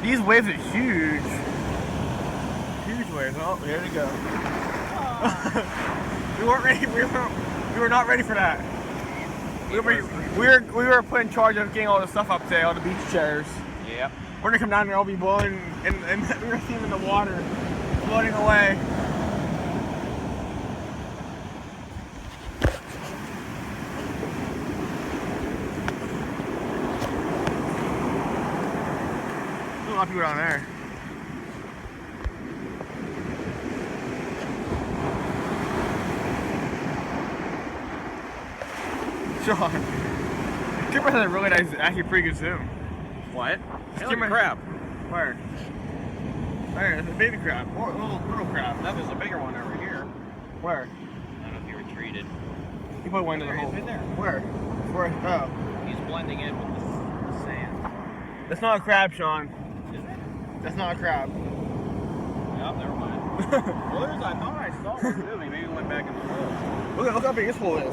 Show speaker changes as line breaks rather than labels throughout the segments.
These waves are huge. Huge waves. Oh, here they go. We weren't ready. We were not ready for that. We were put in charge of getting all the stuff up there, all the beach chairs.
Yeah.
We're gonna come down there, all be blowing, and we're gonna see them in the water, floating away. There's a lot of people down there. Sean, Kimber has a really nice, actually pretty good zoom.
What? Hey, look,
Kimber-
a crab.
Where? Where? There's a baby crab. Or a little crab.
No, there's a bigger one over here.
Where?
I don't know if he retreated.
He probably went into the
He's
hole.
right there.
Where? Where? Oh.
He's blending in with the sand.
That's not a crab, Sean.
Is it?
That's not a crab.
Yep, never mind. Well, I thought I saw one too. He maybe went back in the hole.
Look how big this hole is.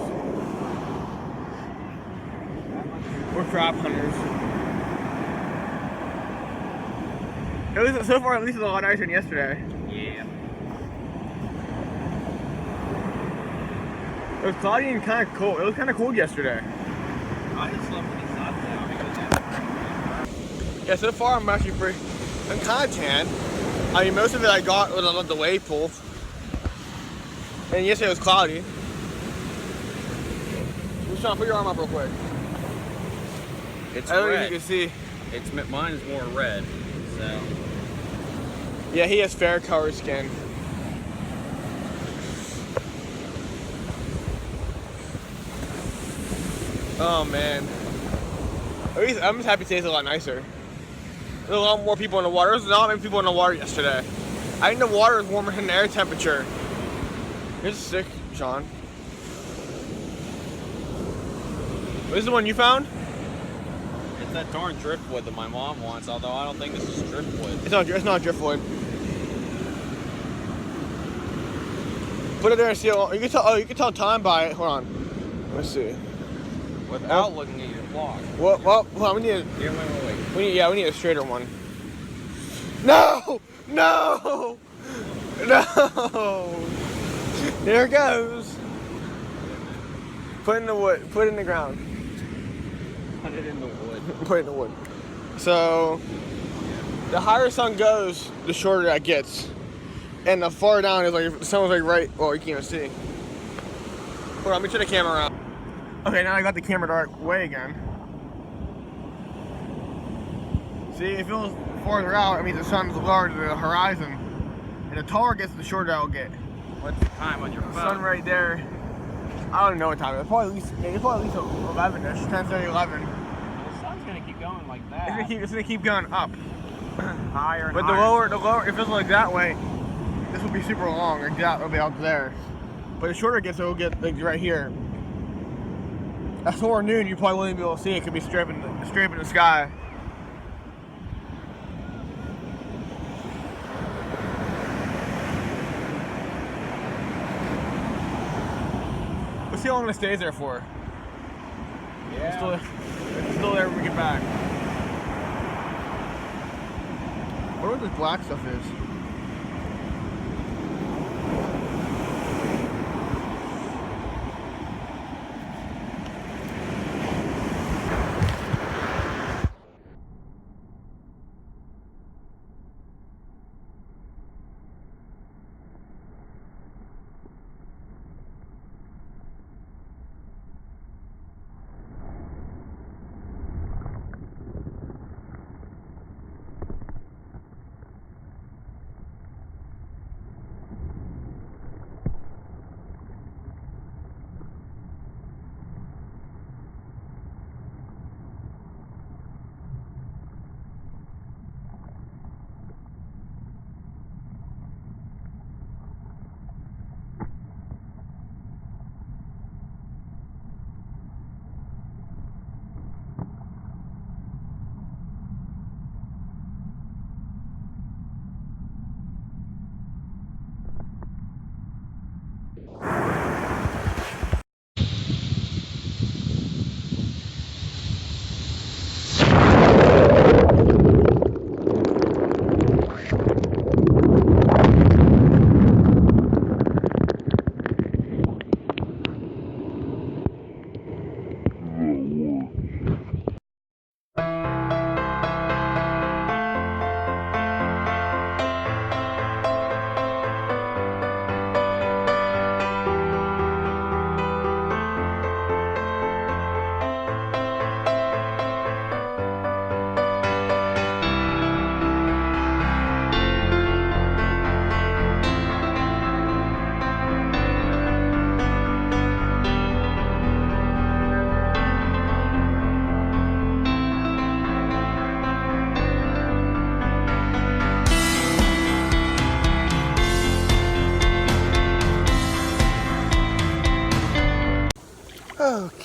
We're crab hunters. At least, so far, at least it's a lot nicer than yesterday.
Yeah.
It was cloudy and kind of cold. It was kind of cold yesterday.
I just love when he suns down because
Yeah, so far I'm actually I'm kind of tan. I mean, most of it I got with the wave pool. And yesterday it was cloudy. Sean, put your arm up real quick.
it's
I don't know if
red.
you can see.
It's mine is more red. So
Yeah, he has fair color skin. Oh man. At least I'm just happy today's a lot nicer. There's a lot more people in the water. There was not many people in the water yesterday. I think the water is warmer than the air temperature. You're sick, Sean. This is the one you found?
it's that darn driftwood that my mom wants. Although I don't think this is driftwood.
It's not driftwood. Put it there and see. You can tell. Oh, you can tell time by it. Hold on. Let's see.
Without looking at your clock.
Well, hold on. We need.
Here, wait.
We need a straighter one. No! No! No! There it goes. Put it in the wood. Put it in the ground.
Put it in the wood.
Put it in the wood. So, the higher the sun goes, the shorter that gets. And the far down is like, the sun was like right, well, you can't even see. Hold on, let me turn the camera around. Okay, now I got the camera the right way again. See, if it was farther out, it means the sun's lower to the horizon. And the taller it gets, the shorter I'll get.
What's the time on your phone?
Sun right there. I don't know what time it is. Probably at least 11ish, 10:30, 11.
The sun's gonna keep going like that.
It's gonna keep going up.
Higher and
But
higher.
the lower, if it's like that way, this will be super long. Like that, it'll be out there. But the shorter it gets, it'll get like right here. At 4 noon, you probably won't even be able to see it. It could be scraping the sky. Let's see how long it stays there for.
Yeah.
It's still there when we get back. I wonder what this black stuff is.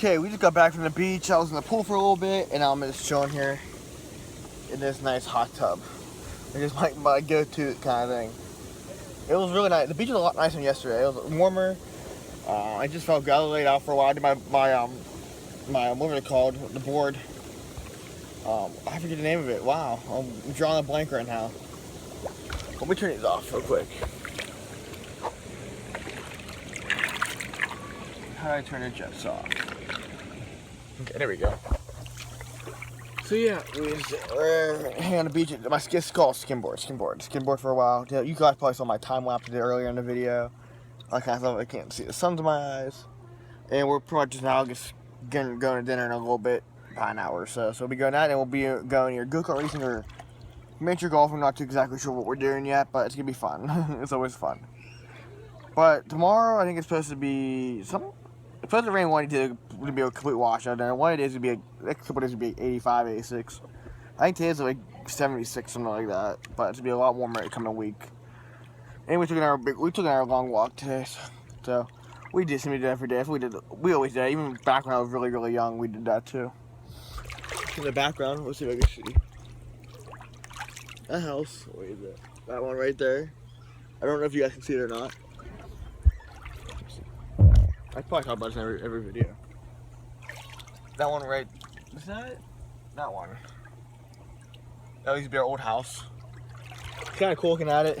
Okay, we just got back from the beach. I was in the pool for a little bit, and now I'm just chilling here in this nice hot tub. It's just my go-to kind of thing. It was really nice. The beach was a lot nicer than yesterday. It was warmer. I just felt good. I laid out for a while. I did my what was it called? The board. I forget the name of it. Wow, I'm drawing a blank right now. Let me turn these off real quick. How do I turn the jets off? Okay, there we go. So yeah, we're hanging on the beach. My skis called skimboard for a while. You guys probably saw my time lapse did earlier in the video. I kind of thought I can't see the sun to my eyes. And we're pretty much just now just going to dinner in a little bit, about an hour or so. So we'll be going that, and we'll be going either go-kart racing or miniature golf. I'm not too exactly sure what we're doing yet, but it's gonna be fun. It's always fun. But tomorrow, I think it's supposed to be something. It's supposed to rain one day to be a complete washout. And one day is gonna be next couple days will be 85, 86. I think today's like 76, something like that. But it's gonna be a lot warmer coming week. And we took our long walk today. So we did something every day. We always did. Even back when I was really, really young, we did that too. In the background, let's see if I can see. A house. Where is it? That one right there. I don't know if you guys can see it or not. I probably talk about this in every video. That one right. Is that it? That one. That used to be our old house. It's kind of cool looking at it.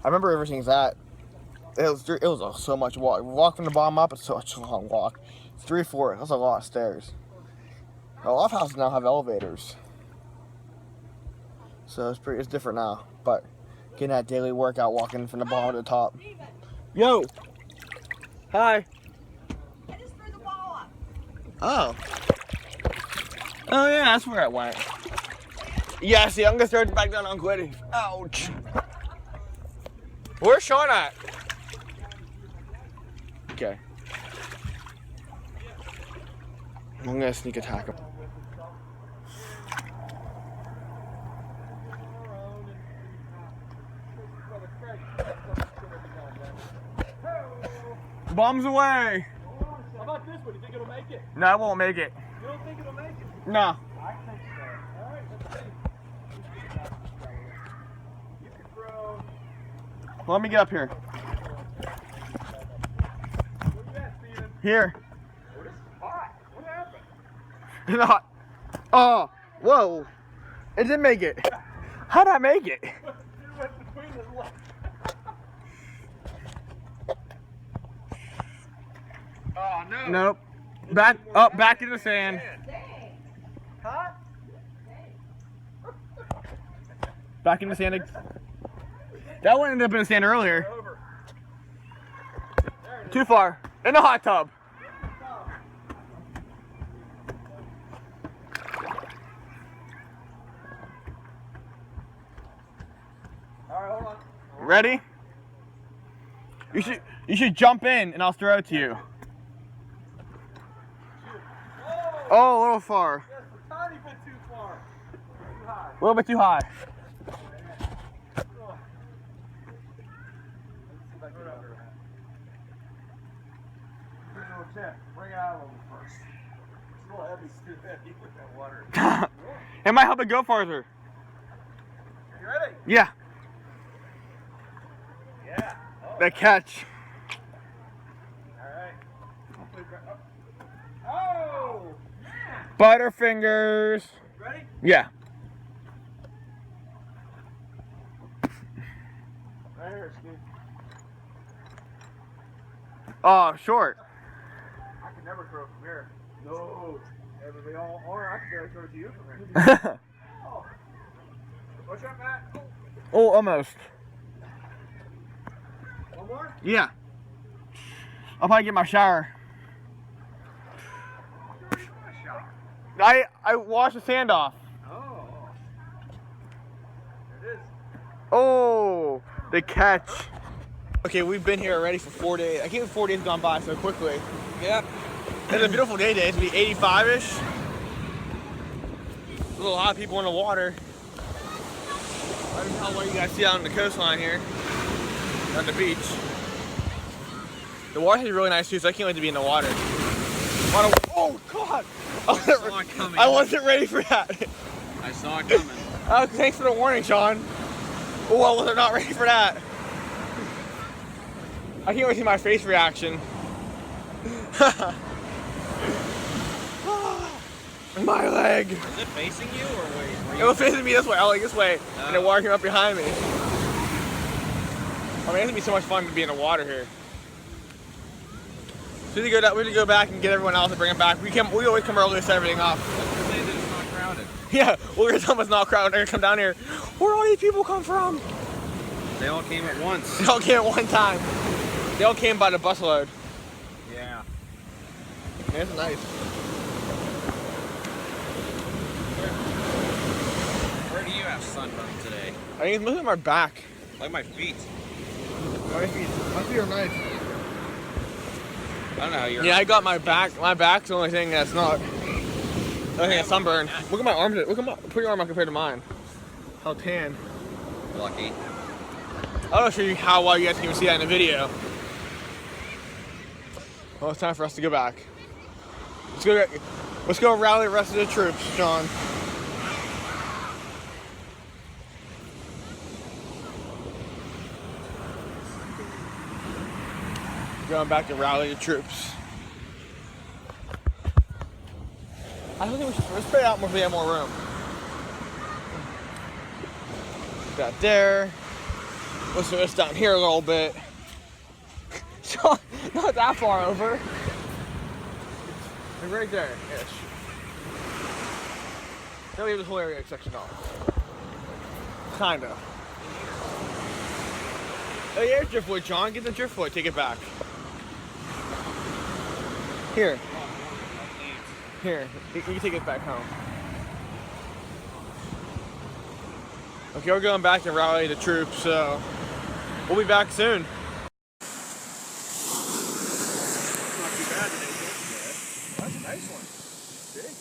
I remember everything's that. It was so much walk. Walk from the bottom up. It's such a long walk. It's 3 or 4. That's a lot of stairs. A lot of houses now have elevators. So it's different now, but getting that daily workout, walking from the bottom to the top. Yo! Hi!
I just threw the ball up.
Oh. Oh yeah, that's where it went. Yeah, see, I'm gonna throw it back down on Quiddy. Ouch! Where's Sean at? Okay. I'm gonna sneak attack him. Bombs away!
How about this one? You think it'll make it?
No, I won't make it.
You don't think it'll make it?
No.
I think so. Alright, let's see. You can throw.
Let me get up here.
Where you at, Steven?
Here.
Oh, this is hot. What happened?
Not. Oh, whoa. It didn't make it. How'd I make it?
You went between the legs. Oh, no.
Nope. Back in the sand.
Huh?
Back in the sand. That one ended up in the sand earlier.
Over.
Too far. In the hot tub.
Alright, hold on.
Ready? You should jump in and I'll throw it to you. Oh, a little far.
Just a tiny bit too far. Too high.
A little bit too high.
Let's see if I can get under that. Here's a little tip. Bring it out a little bit first. It's a little heavy, it's too heavy with that water.
It might help it go farther.
You ready?
Yeah.
Yeah. Oh.
The catch.
Alright. Oh!
Butterfingers.
Ready?
Yeah.
Right here, Steve.
Oh, short.
I can never throw from here. No. Everybody all or I can barely throw it to you from here. Oh. Push up, Matt.
Oh, almost.
One more?
Yeah. I'll probably get my shower. I washed the sand off.
Oh. There it is.
Oh, the catch. Okay, we've been here already for 4 days. I can't believe 4 days gone by so quickly. Yep. It's a beautiful day today. It's gonna be 85-ish. There's a lot of people in the water. I don't know how well you guys see out on the coastline here. On the beach. The water's really nice too, so I can't wait to be in the water. Oh God!
saw it coming.
I wasn't ready for that.
I saw it coming.
Oh, thanks for the warning, Sean. Oh, I was not ready for that. I can't wait to see my face reaction. My leg.
Is it facing you or were
It was facing me this way. I was like this way, and the
Oh.
water came up behind me. I mean, it's gonna be so much fun to be in the water here. So we need to go back and get everyone else and bring them back. We always come early to set everything up.
Let's say that it's not crowded.
Yeah, we're gonna tell them it's not crowded. They're gonna come down here. Where all these people come from?
They all came at once.
They all came at one time. They all came by the busload.
Yeah.
Yeah, it's nice.
Where do you have sunburn today?
I think it's mostly my back.
Like my feet.
My feet are nice.
I don't know how you're.
Yeah, I got my back. My back's the only thing that's not. I think it's sunburn. Look at my arms. Look at my. Put your arm out compared to mine. How tan.
Lucky.
I'll show you how well you guys can even see that in the video. Well, it's time for us to go back. Let's go rally the rest of the troops, Sean. Going back to rally the troops. I don't think we should. Let's spread out more if we have more room. That there. Let's do this down here a little bit. Sean, not that far over. Like right there, ish. Then we have this whole area sectioned off. Kinda. Oh yeah, driftwood, John. Get the driftwood. Take it back. Here. Here. You can take it back home. Okay, we're going back to rally the troops, so we'll be back soon.
Not too bad today. That's a nice one. Big.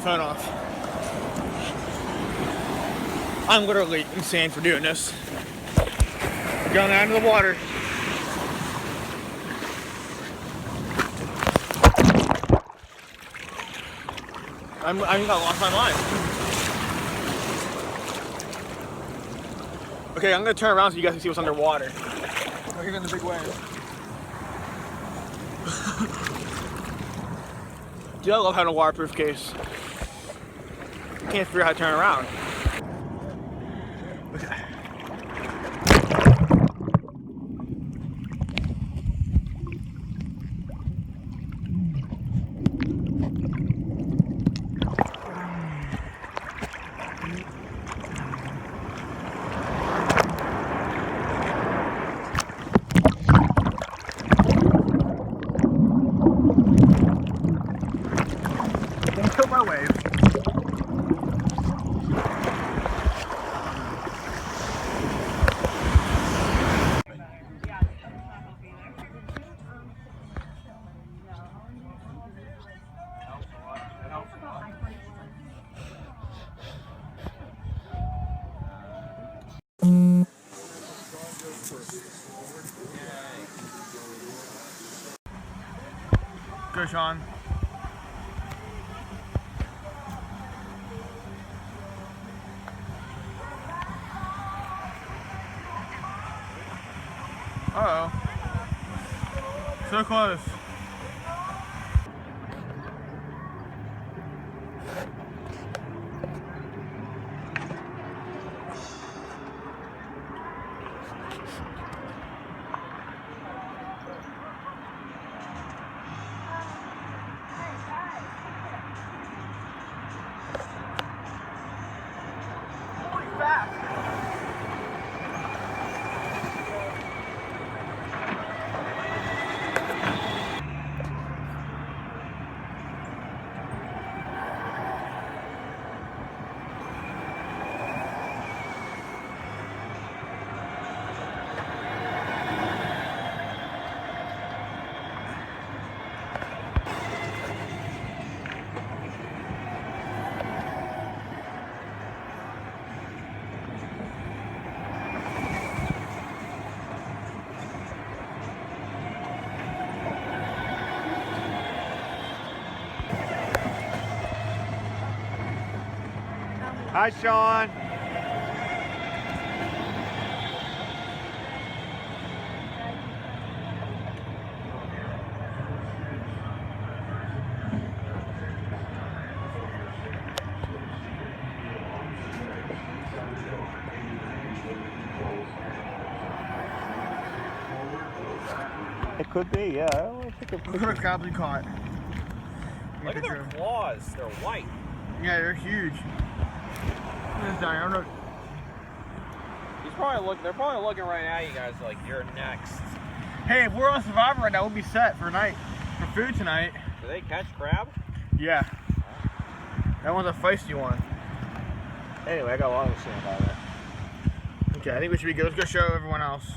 phone off. I'm literally insane for doing this. Going out into the water. I think I lost my mind. Okay, I'm gonna turn around so you guys can see what's underwater. Oh, here's in the big wave. Dude, I love having a waterproof case. I can't figure out how to turn around. Okay. Don't kill my wave. Go, Sean. Uh-oh. So close. Holy fast!
Hi, Sean.
It could be, yeah. I'll take a
Look
picture.
how much crabs we caught.
Look at their claws. They're white.
Yeah, they're huge. This guy, I don't know.
They're probably looking right at you guys like you're next.
Hey, if we're on Survivor right now, we'll be set for food tonight.
Do they catch crab?
Yeah. That one's a feisty one.
Anyway, I got a lot to say about it.
Okay, I think we should be good. Let's go show everyone else.